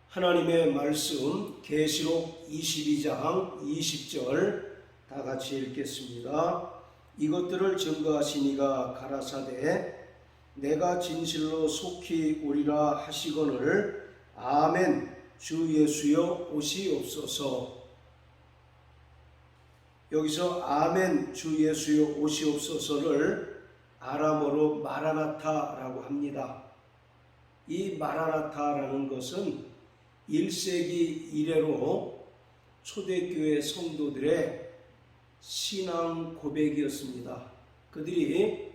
하나님의 말씀 계시록 22장 20절 다 같이 읽겠습니다. 이것들을 증거하신 이가 가라사대 내가 진실로 속히 오리라 하시거늘 아멘 주 예수여 오시옵소서. 여기서 아멘 주 예수여 오시옵소서를 아람어로 마라나타라고 합니다. 이 마라나타라는 것은 1세기 이래로 초대교회 성도들의 신앙 고백이었습니다. 그들이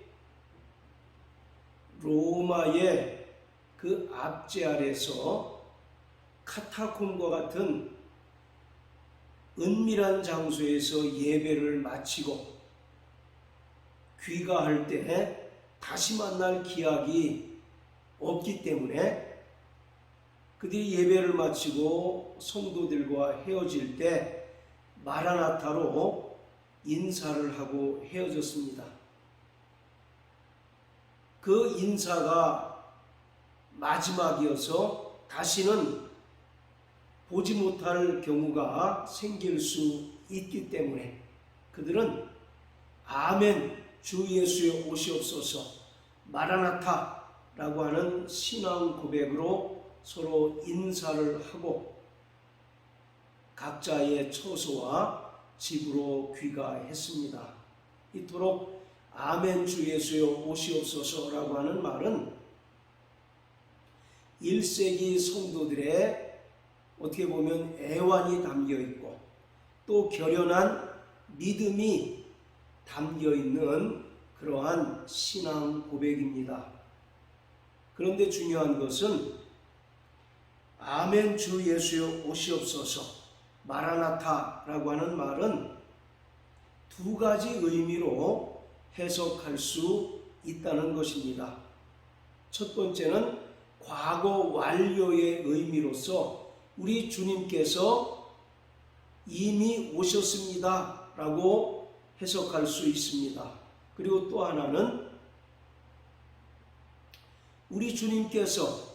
로마의 그 압제 아래서 카타콤과 같은 은밀한 장소에서 예배를 마치고 귀가할 때 다시 만날 기약이 없기 때문에 그들이 예배를 마치고 성도들과 헤어질 때 마라나타로 인사를 하고 헤어졌습니다. 그 인사가 마지막이어서 다시는 보지 못할 경우가 생길 수 있기 때문에 그들은 아멘 주 예수여 오시옵소서 마라나타라고 하는 신앙 고백으로 서로 인사를 하고 각자의 처소와 집으로 귀가했습니다. 이토록 아멘 주 예수여 오시옵소서라고 하는 말은 1세기 성도들의 어떻게 보면 애환이 담겨 있고 또 결연한 믿음이 담겨 있는 그러한 신앙 고백입니다. 그런데 중요한 것은 아멘 주 예수여 오시옵소서 마라나타라고 하는 말은 두 가지 의미로 해석할 수 있다는 것입니다. 첫 번째는 과거 완료의 의미로서 우리 주님께서 이미 오셨습니다 라고 해석할 수 있습니다. 그리고 또 하나는 우리 주님께서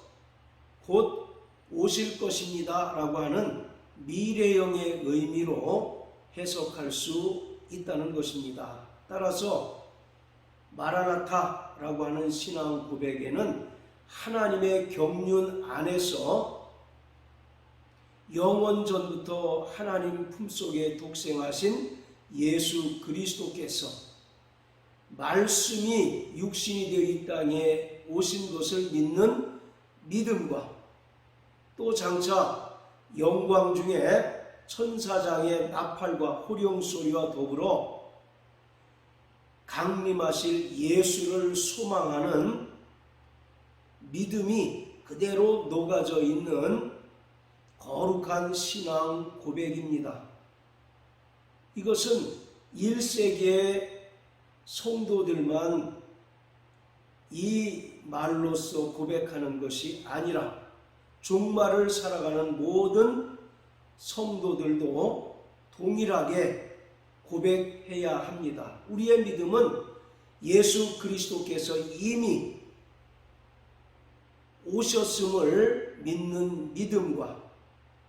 곧 오실 것입니다 라고 하는 미래형의 의미로 해석할 수 있다는 것입니다. 따라서 마라나타라고 하는 신앙 고백에는 하나님의 경륜 안에서 영원 전부터 하나님 품속에 독생하신 예수 그리스도께서 말씀이 육신이 되어 이 땅에 오신 것을 믿는 믿음과 또 장차 영광 중에 천사장의 나팔과 호령 소리와 더불어 강림하실 예수를 소망하는 믿음이 그대로 녹아져 있는 거룩한 신앙 고백입니다. 이것은 1세기의 성도들만 이 말로써 고백하는 것이 아니라 종말을 살아가는 모든 성도들도 동일하게 고백해야 합니다. 우리의 믿음은 예수 그리스도께서 이미 오셨음을 믿는 믿음과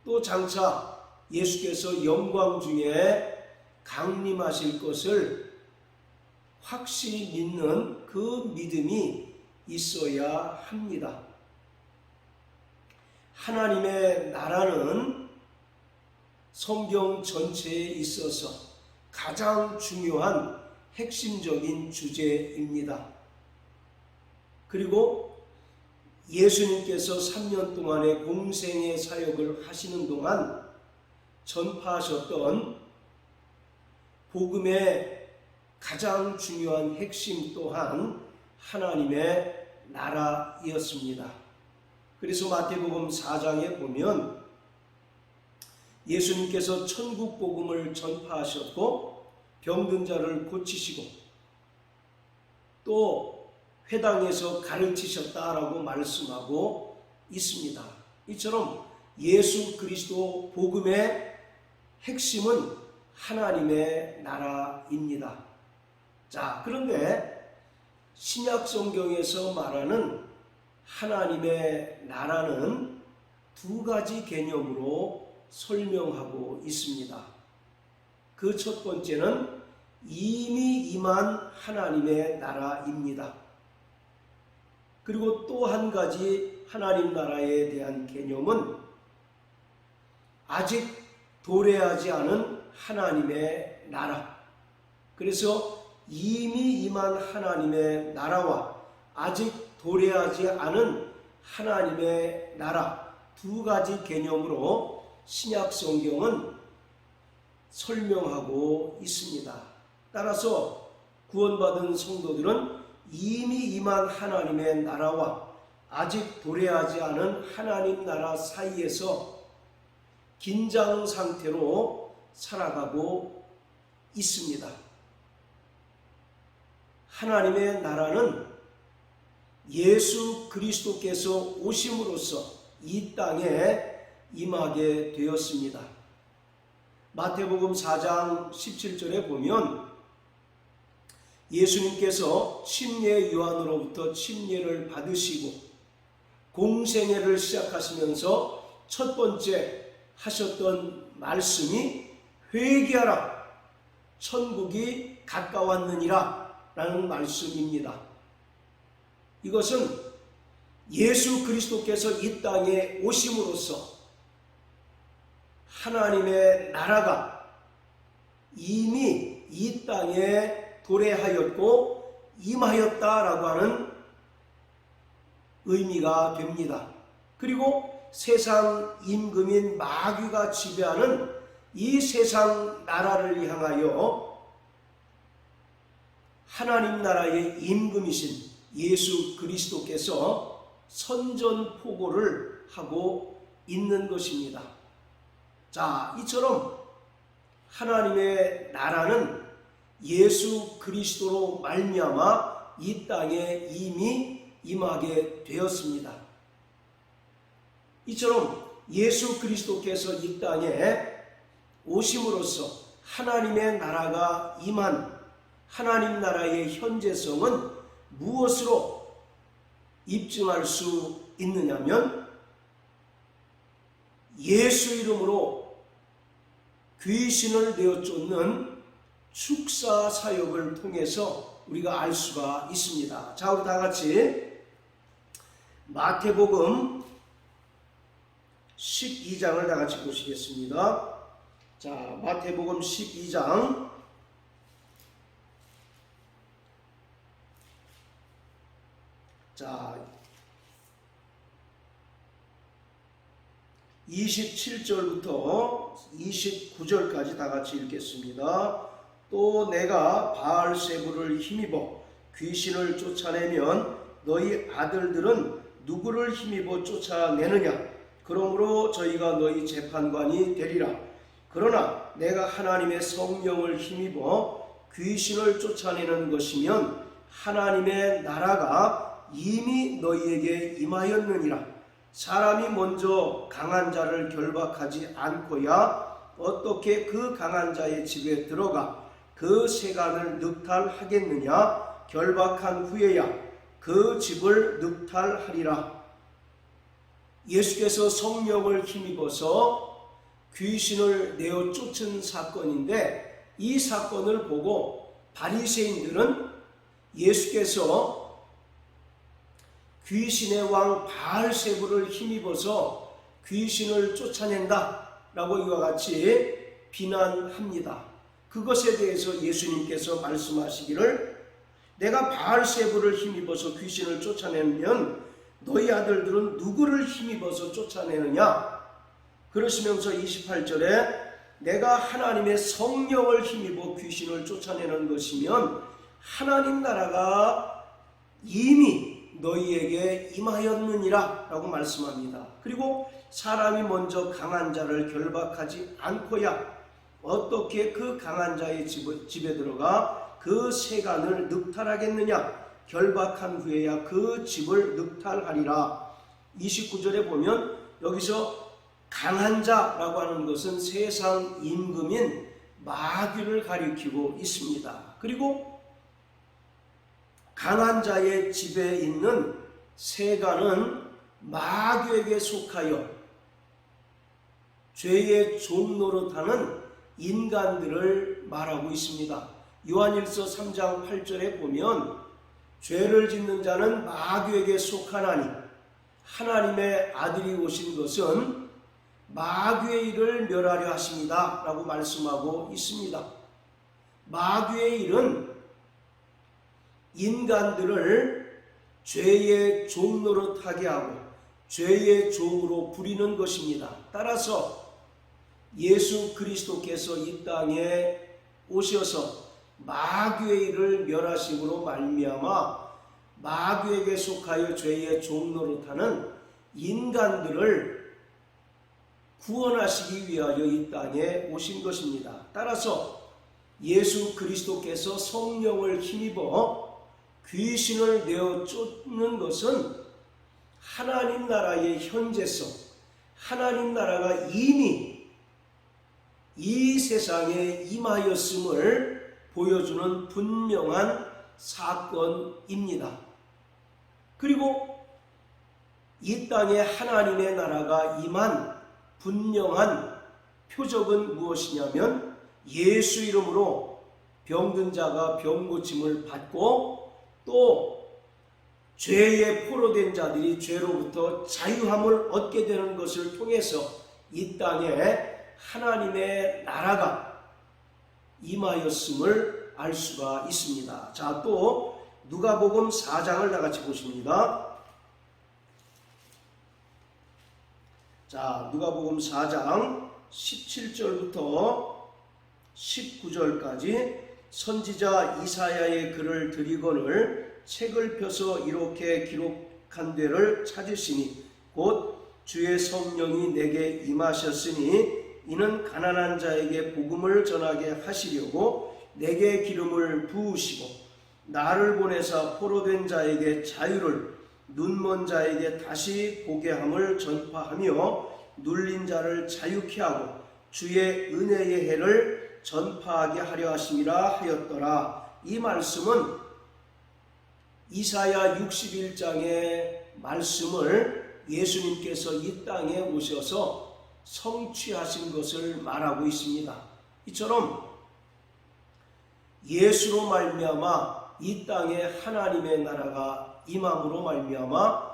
또 장차 예수께서 영광 중에 강림하실 것을 확실히 믿는 그 믿음이 있어야 합니다. 하나님의 나라는 성경 전체에 있어서 가장 중요한 핵심적인 주제입니다. 그리고 예수님께서 3년 동안의 공생의 사역을 하시는 동안 전파하셨던 복음의 가장 중요한 핵심 또한 하나님의 나라이었습니다. 그래서 마태복음 4장에 보면 예수님께서 천국 복음을 전파하셨고 병든 자를 고치시고 또 회당에서 가르치셨다라고 말씀하고 있습니다. 이처럼 예수 그리스도 복음의 핵심은 하나님의 나라입니다. 자, 그런데 신약 성경에서 말하는 하나님의 나라는 두 가지 개념으로 설명하고 있습니다. 그 첫 번째는 이미 임한 하나님의 나라입니다. 그리고 또 한 가지 하나님 나라에 대한 개념은 아직 도래하지 않은 하나님의 나라. 그래서 이미 임한 하나님의 나라와 아직 도래하지 않은 하나님의 나라, 두 가지 개념으로 신약 성경은 설명하고 있습니다. 따라서 구원받은 성도들은 이미 임한 하나님의 나라와 아직 도래하지 않은 하나님 나라 사이에서 긴장 상태로 살아가고 있습니다. 하나님의 나라는 예수 그리스도께서 오심으로써 이 땅에 임하게 되었습니다. 마태복음 4장 17절에 보면 예수님께서 침례 요한으로부터 침례를 받으시고 공생애를 시작하시면서 첫 번째 하셨던 말씀이 회개하라, 천국이 가까웠느니라 라는 말씀입니다. 이것은 예수 그리스도께서 이 땅에 오심으로써 하나님의 나라가 이미 이 땅에 도래하였고 임하였다라고 하는 의미가 됩니다. 그리고 세상 임금인 마귀가 지배하는 이 세상 나라를 향하여 하나님 나라의 임금이신 예수 그리스도께서 선전포고를 하고 있는 것입니다. 자, 이처럼 하나님의 나라는 예수 그리스도로 말미암아 이 땅에 이미 임하게 되었습니다. 이처럼 예수 그리스도께서 이 땅에 오심으로써 하나님의 나라가 임한 하나님 나라의 현재성은 무엇으로 입증할 수 있느냐면 예수 이름으로 귀신을 내어 쫓는 축사 사역을 통해서 우리가 알 수가 있습니다. 자, 우리 다 같이 마태복음 12장을 다 같이 보시겠습니다. 자, 마태복음 12장 자, 27절부터 29절까지 다 같이 읽겠습니다. 또 내가 바알세불을 힘입어 귀신을 쫓아내면 너희 아들들은 누구를 힘입어 쫓아내느냐? 그러므로 저희가 너희 재판관이 되리라. 그러나 내가 하나님의 성령을 힘입어 귀신을 쫓아내는 것이면 하나님의 나라가 이미 너희에게 임하였느니라. 사람이 먼저 강한 자를 결박하지 않고야 어떻게 그 강한 자의 집에 들어가 그 세간을 늑탈하겠느냐? 결박한 후에야 그 집을 늑탈하리라. 예수께서 성령을 힘입어서 귀신을 내어 쫓은 사건인데, 이 사건을 보고 바리새인들은 예수께서 귀신의 왕 바알세불을 힘입어서 귀신을 쫓아낸다 라고 이와 같이 비난합니다. 그것에 대해서 예수님께서 말씀하시기를 내가 바알세불을 힘입어서 귀신을 쫓아내면 너희 아들들은 누구를 힘입어서 쫓아내느냐? 그러시면서 28절에 내가 하나님의 성령을 힘입어 귀신을 쫓아내는 것이면 하나님 나라가 이미 너희에게 임하였느니라 라고 말씀합니다. 그리고 사람이 먼저 강한 자를 결박하지 않고야 어떻게 그 강한 자의 집에 들어가 그 세간을 늑탈하겠느냐? 결박한 후에야 그 집을 늑탈하리라. 29절에 보면 여기서 강한 자라고 하는 것은 세상 임금인 마귀를 가리키고 있습니다. 그리고 강한 자의 집에 있는 세간은 마귀에게 속하여 죄의 종 노릇하는 인간들을 말하고 있습니다. 요한일서 3장 8절에 보면 죄를 짓는 자는 마귀에게 속하나니 하나님의 아들이 오신 것은 마귀의 일을 멸하려 하십니다 라고 말씀하고 있습니다. 마귀의 일은 인간들을 죄의 종 노릇하게 하고 죄의 종으로 부리는 것입니다. 따라서 예수 그리스도께서 이 땅에 오셔서 마귀의 일을 멸하심으로 말미암아 마귀에게 속하여 죄의 종 노릇하는 인간들을 구원하시기 위하여 이 땅에 오신 것입니다. 따라서 예수 그리스도께서 성령을 힘입어 귀신을 내어 쫓는 것은 하나님 나라의 현재성, 하나님 나라가 이미 이 세상에 임하였음을 보여주는 분명한 사건입니다. 그리고 이 땅에 하나님의 나라가 임한 분명한 표적은 무엇이냐면 예수 이름으로 병든 자가 병 고침을 받고 또 죄에 포로된 자들이 죄로부터 자유함을 얻게 되는 것을 통해서 이 땅에 하나님의 나라가 임하였음을 알 수가 있습니다. 자, 또 누가복음 4장을 다같이 보십니다. 자, 누가복음 4장 17절부터 19절까지 선지자 이사야의 글을 드리거늘 책을 펴서 이렇게 기록한 데를 찾으시니 곧 주의 성령이 내게 임하셨으니 이는 가난한 자에게 복음을 전하게 하시려고 내게 기름을 부으시고 나를 보내사 포로된 자에게 자유를 눈먼 자에게 다시 보게 함을 전파하며 눌린 자를 자유케 하고 주의 은혜의 해를 전파하게 하려 하심이라 하였더라. 이 말씀은 이사야 61장의 말씀을 예수님께서 이 땅에 오셔서 성취하신 것을 말하고 있습니다. 이처럼 예수로 말미암아 이 땅에 하나님의 나라가 임함으로 말미암아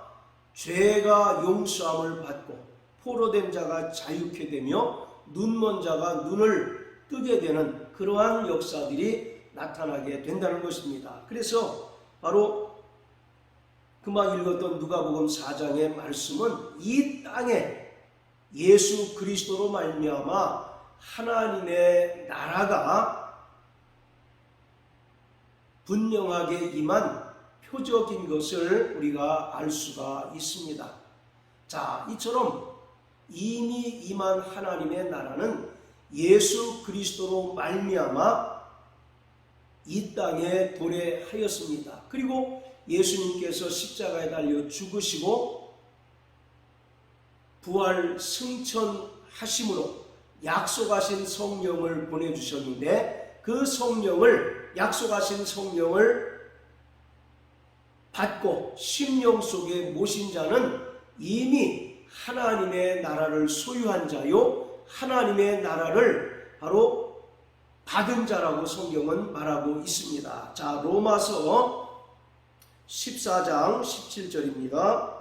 죄가 용서함을 받고 포로된 자가 자유케 되며 눈먼 자가 눈을 뜨게 되는 그러한 역사들이 나타나게 된다는 것입니다. 그래서 바로 금방 읽었던 누가복음 4장의 말씀은 이 땅에 예수 그리스도로 말미암아 하나님의 나라가 분명하게 임한 표적인 것을 우리가 알 수가 있습니다. 자, 이처럼 이미 임한 하나님의 나라는 예수 그리스도로 말미암아 이 땅에 도래하였습니다. 그리고 예수님께서 십자가에 달려 죽으시고 부활 승천하심으로 약속하신 성령을 보내주셨는데 그 성령을 약속하신 성령을 받고 심령 속에 모신 자는 이미 하나님의 나라를 소유한 자요 하나님의 나라를 바로 받은 자라고 성경은 말하고 있습니다. 자, 로마서 14장 17절입니다.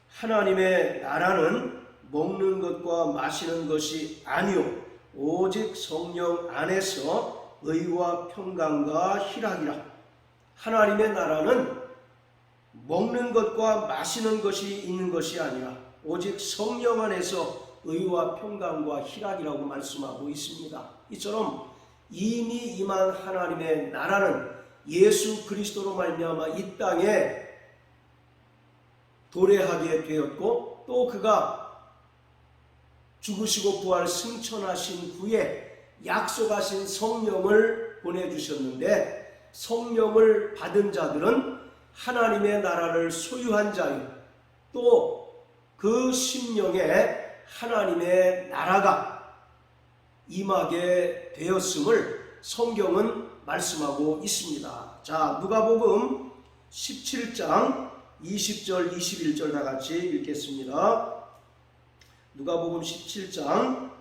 하나님의 나라는 먹는 것과 마시는 것이 아니요 오직 성령 안에서 의와 평강과 희락이라. 하나님의 나라는 먹는 것과 마시는 것이 있는 것이 아니라 오직 성령 안에서 의와 평강과 희락이라고 말씀하고 있습니다. 이처럼 이미 임한 하나님의 나라는 예수 그리스도로 말미암아 이 땅에 도래하게 되었고 또 그가 죽으시고 부활 승천하신 후에 약속하신 성령을 보내주셨는데 성령을 받은 자들은 하나님의 나라를 소유한 자요 또 그 심령에 하나님의 나라가 임하게 되었음을 성경은 말씀하고 있습니다. 자, 누가복음 17장 20절 21절 다 같이 읽겠습니다. 누가복음 17장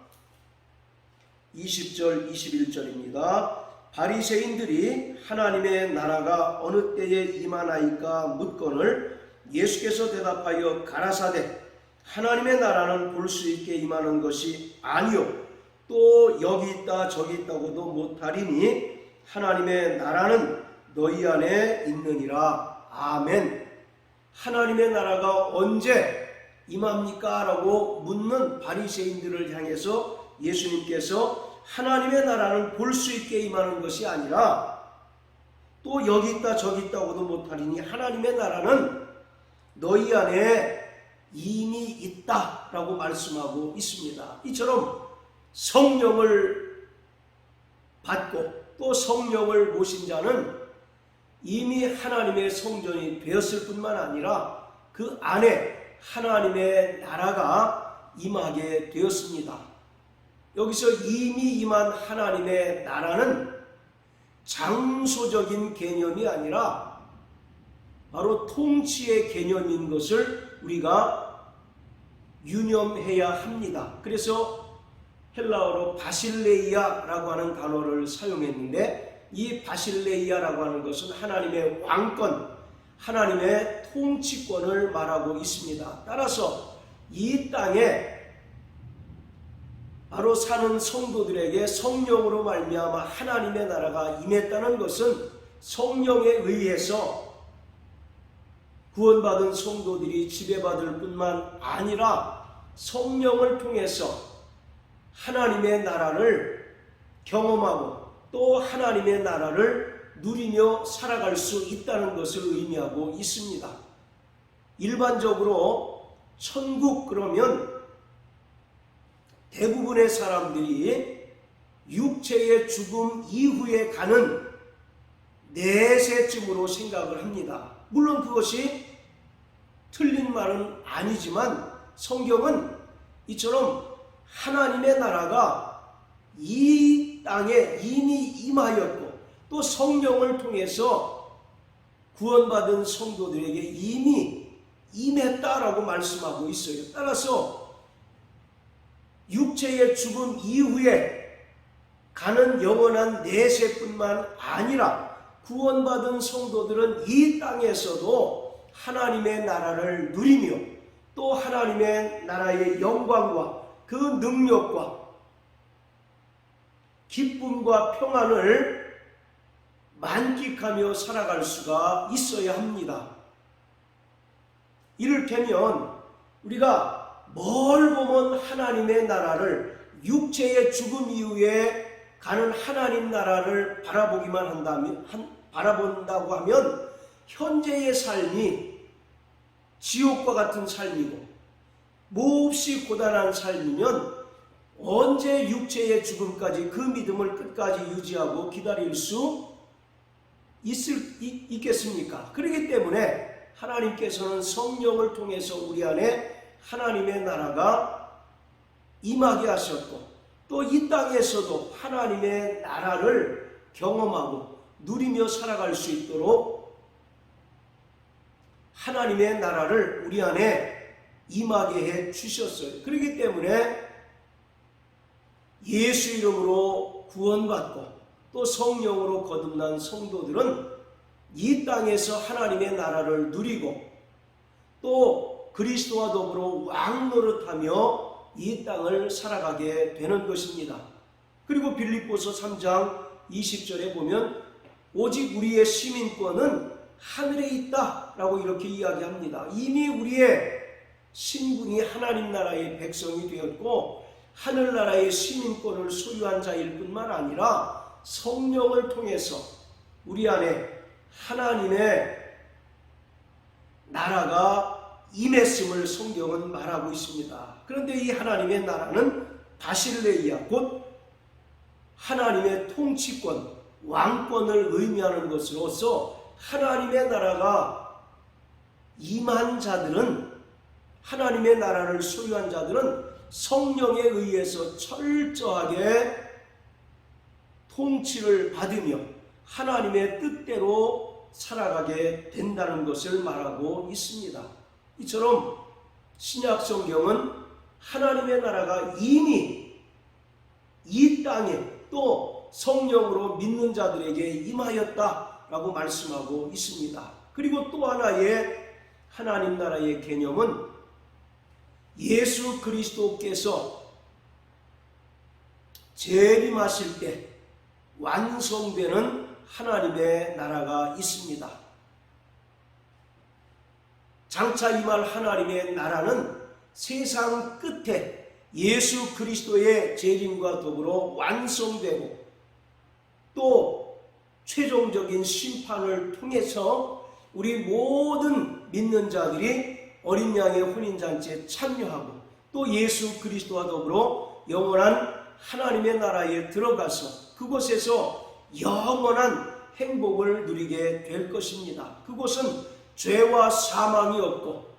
20절 21절입니다. 바리새인들이 하나님의 나라가 어느 때에 임하나이까 묻거늘 예수께서 대답하여 가라사대 하나님의 나라는 볼 수 있게 임하는 것이 아니요 또 여기 있다 저기 있다고도 못하리니 하나님의 나라는 너희 안에 있느니라. 아멘. 하나님의 나라가 언제 임합니까? 라고 묻는 바리새인들을 향해서 예수님께서 하나님의 나라는 볼 수 있게 임하는 것이 아니라 또 여기 있다 저기 있다고도 못하리니 하나님의 나라는 너희 안에 이미 있다라고 말씀하고 있습니다. 이처럼 성령을 받고 또 성령을 모신 자는 이미 하나님의 성전이 되었을 뿐만 아니라 그 안에 하나님의 나라가 임하게 되었습니다. 여기서 이미 임한 하나님의 나라는 장소적인 개념이 아니라 바로 통치의 개념인 것을 우리가 유념해야 합니다. 그래서 헬라어로 바실레이아라고 하는 단어를 사용했는데 이 바실레이아라고 하는 것은 하나님의 왕권, 하나님의 통치권을 말하고 있습니다. 따라서 이 땅에 바로 사는 성도들에게 성령으로 말미암아 하나님의 나라가 임했다는 것은 성령에 의해서 구원받은 성도들이 지배받을 뿐만 아니라 성령을 통해서 하나님의 나라를 경험하고 또 하나님의 나라를 누리며 살아갈 수 있다는 것을 의미하고 있습니다. 일반적으로 천국 그러면 대부분의 사람들이 육체의 죽음 이후에 가는 내세쯤으로 생각을 합니다. 물론 그것이 틀린 말은 아니지만 성경은 이처럼 하나님의 나라가 이 땅에 이미 임하였고 또 성령을 통해서 구원받은 성도들에게 이미 임했다라고 말씀하고 있어요. 따라서 육체의 죽음 이후에 가는 영원한 내세뿐만 아니라 구원받은 성도들은 이 땅에서도 하나님의 나라를 누리며 또 하나님의 나라의 영광과 그 능력과 기쁨과 평안을 만끽하며 살아갈 수가 있어야 합니다. 이를테면 우리가 뭘 보면 하나님의 나라를 육체의 죽음 이후에 가는 하나님 나라를 바라본다고 하면 현재의 삶이 지옥과 같은 삶이고 몹시 고단한 삶이면 언제 육체의 죽음까지 그 믿음을 끝까지 유지하고 기다릴 수 있겠습니까? 그렇기 때문에 하나님께서는 성령을 통해서 우리 안에 하나님의 나라가 임하게 하셨고 또 이 땅에서도 하나님의 나라를 경험하고 누리며 살아갈 수 있도록 하나님의 나라를 우리 안에 임하게 해 주셨어요. 그렇기 때문에 예수 이름으로 구원받고 또 성령으로 거듭난 성도들은 이 땅에서 하나님의 나라를 누리고 또 그리스도와 더불어 왕 노릇하며 이 땅을 살아가게 되는 것입니다. 그리고 빌립보서 3장 20절에 보면 오직 우리의 시민권은 하늘에 있다라고 이렇게 이야기합니다. 이미 우리의 신분이 하나님 나라의 백성이 되었고 하늘나라의 시민권을 소유한 자일 뿐만 아니라 성령을 통해서 우리 안에 하나님의 나라가 임했음을 성경은 말하고 있습니다. 그런데 이 하나님의 나라는 바실레이아 곧 하나님의 통치권, 왕권을 의미하는 것으로서 하나님의 나라가 임한 자들은 하나님의 나라를 소유한 자들은 성령에 의해서 철저하게 통치를 받으며 하나님의 뜻대로 살아가게 된다는 것을 말하고 있습니다. 이처럼 신약 성경은 하나님의 나라가 이미 이 땅에 또 성령으로 믿는 자들에게 임하였다라고 말씀하고 있습니다. 그리고 또 하나의 하나님 나라의 개념은 예수 그리스도께서 재림하실 때 완성되는 하나님의 나라가 있습니다. 장차 임할 하나님의 나라는 세상 끝에 예수 그리스도의 재림과 더불어 완성되고 또 최종적인 심판을 통해서 우리 모든 믿는 자들이 어린 양의 혼인잔치에 참여하고 또 예수 그리스도와 더불어 영원한 하나님의 나라에 들어가서 그곳에서 영원한 행복을 누리게 될 것입니다. 그곳은 죄와 사망이 없고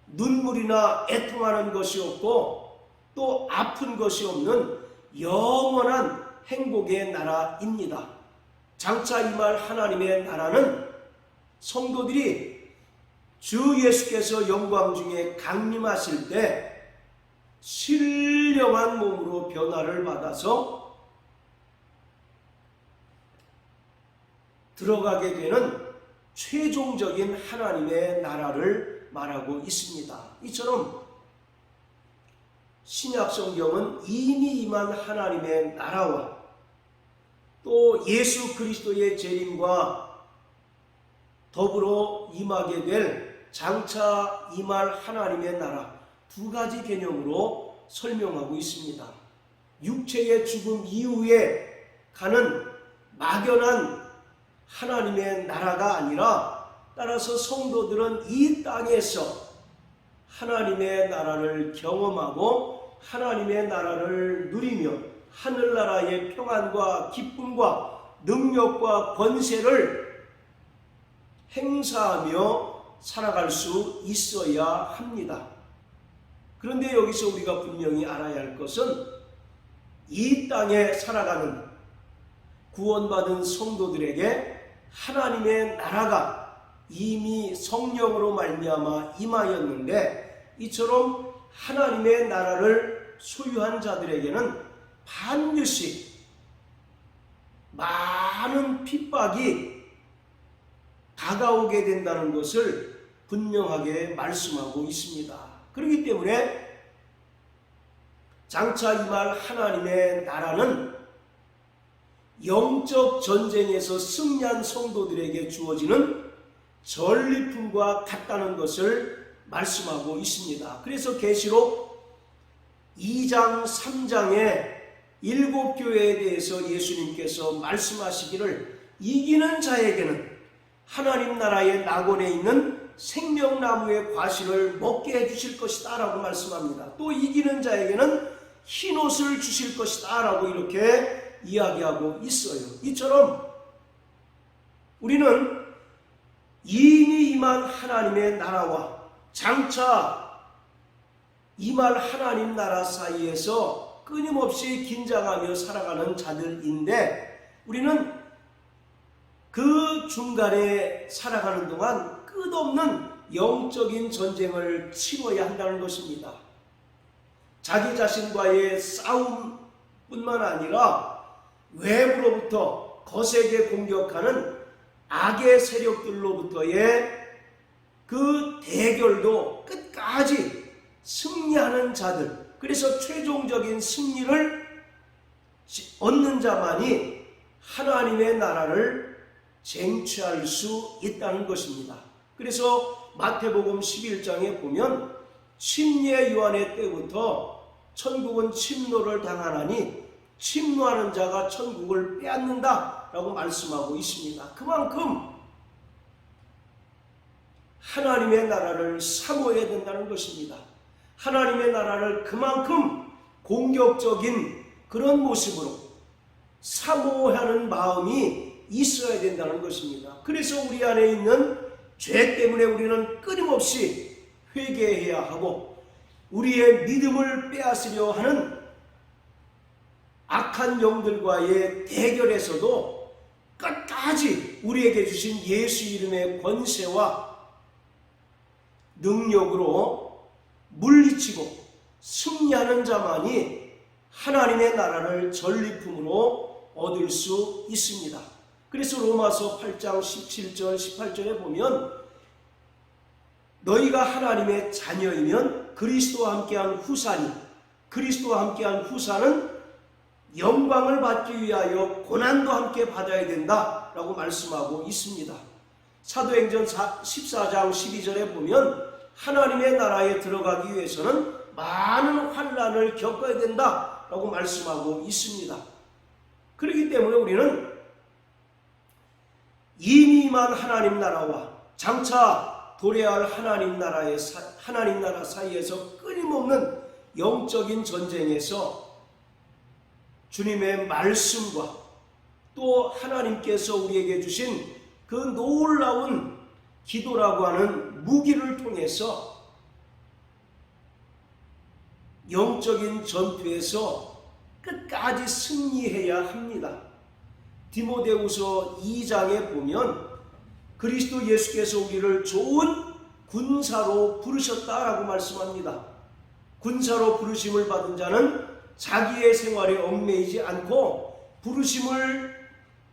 눈물이나 애통하는 것이 없고 또 아픈 것이 없는 영원한 행복의 나라입니다. 장차 임할 하나님의 나라는 성도들이 주 예수께서 영광 중에 강림하실 때 신령한 몸으로 변화를 받아서 들어가게 되는 최종적인 하나님의 나라를 말하고 있습니다. 이처럼 신약 성경은 이미 임한 하나님의 나라와 또 예수 그리스도의 재림과 더불어 임하게 될 장차 임할 하나님의 나라 두 가지 개념으로 설명하고 있습니다. 육체의 죽음 이후에 가는 막연한 하나님의 나라가 아니라 따라서 성도들은 이 땅에서 하나님의 나라를 경험하고 하나님의 나라를 누리며 하늘나라의 평안과 기쁨과 능력과 권세를 행사하며 살아갈 수 있어야 합니다. 그런데 여기서 우리가 분명히 알아야 할 것은 이 땅에 살아가는 구원받은 성도들에게 하나님의 나라가 이미 성령으로 말미암아 임하였는데 이처럼 하나님의 나라를 소유한 자들에게는 반드시 많은 핍박이 다가오게 된다는 것을 분명하게 말씀하고 있습니다. 그렇기 때문에 장차 임할 하나님의 나라는 영적 전쟁에서 승리한 성도들에게 주어지는 전리품과 같다는 것을 말씀하고 있습니다. 그래서 계시록 2장 3장의 7교회에 대해서 예수님께서 말씀하시기를 이기는 자에게는 하나님 나라의 낙원에 있는 생명나무의 과실을 먹게 해주실 것이다 라고 말씀합니다. 또 이기는 자에게는 흰옷을 주실 것이다 라고 이렇게 이야기하고 있어요. 이처럼 우리는 이미 임한 하나님의 나라와 장차 임할 하나님 나라 사이에서 끊임없이 긴장하며 살아가는 자들인데 우리는 그 중간에 살아가는 동안 끝없는 영적인 전쟁을 치러야 한다는 것입니다. 자기 자신과의 싸움뿐만 아니라 외부로부터 거세게 공격하는 악의 세력들로부터의 그 대결도 끝까지 승리하는 자들, 그래서 최종적인 승리를 얻는 자만이 하나님의 나라를 쟁취할 수 있다는 것입니다. 그래서 마태복음 11장에 보면 침례 요한의 때부터 천국은 침노를 당하나니 침노하는 자가 천국을 빼앗는다 라고 말씀하고 있습니다. 그만큼 하나님의 나라를 사모해야 된다는 것입니다. 하나님의 나라를 그만큼 공격적인 그런 모습으로 사모하는 마음이 있어야 된다는 것입니다. 그래서 우리 안에 있는 죄 때문에 우리는 끊임없이 회개해야 하고 우리의 믿음을 빼앗으려 하는 악한 영들과의 대결에서도 끝까지 우리에게 주신 예수 이름의 권세와 능력으로 물리치고 승리하는 자만이 하나님의 나라를 전리품으로 얻을 수 있습니다. 그래서 로마서 8장 17절 18절에 보면 너희가 하나님의 자녀이면 그리스도와 함께한 후사니 그리스도와 함께한 후사는 영광을 받기 위하여 고난도 함께 받아야 된다라고 말씀하고 있습니다. 사도행전 14장 12절에 보면 하나님의 나라에 들어가기 위해서는 많은 환난을 겪어야 된다라고 말씀하고 있습니다. 그렇기 때문에 우리는 이미 임한 하나님 나라와 장차 도래할 하나님 나라 사이에서 끊임없는 영적인 전쟁에서 주님의 말씀과 또 하나님께서 우리에게 주신 그 놀라운 기도라고 하는 무기를 통해서 영적인 전투에서 끝까지 승리해야 합니다. 디모데후서 2장에 보면 그리스도 예수께서 우리를 좋은 군사로 부르셨다라고 말씀합니다. 군사로 부르심을 받은 자는 자기의 생활에 얽매이지 않고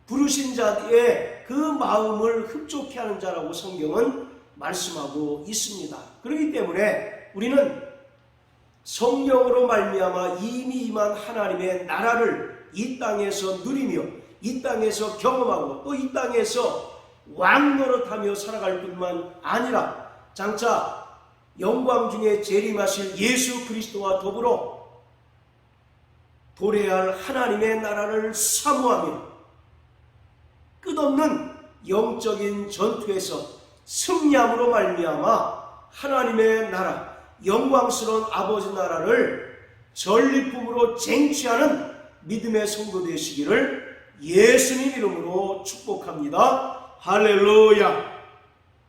부르신 자의 그 마음을 흡족해 하는 자라고 성경은 말씀하고 있습니다. 그렇기 때문에 우리는 성령으로 말미암아 이미 임한 하나님의 나라를 이 땅에서 누리며 이 땅에서 경험하고 또 이 땅에서 왕노릇하며 살아갈 뿐만 아니라 장차 영광 중에 재림하실 예수 그리스도와 더불어 도래할 하나님의 나라를 사모하며 끝없는 영적인 전투에서 승리함으로 말미암아 하나님의 나라, 영광스러운 아버지 나라를 전리품으로 쟁취하는 믿음의 성도 되시기를 예수님 이름으로 축복합니다. 할렐루야.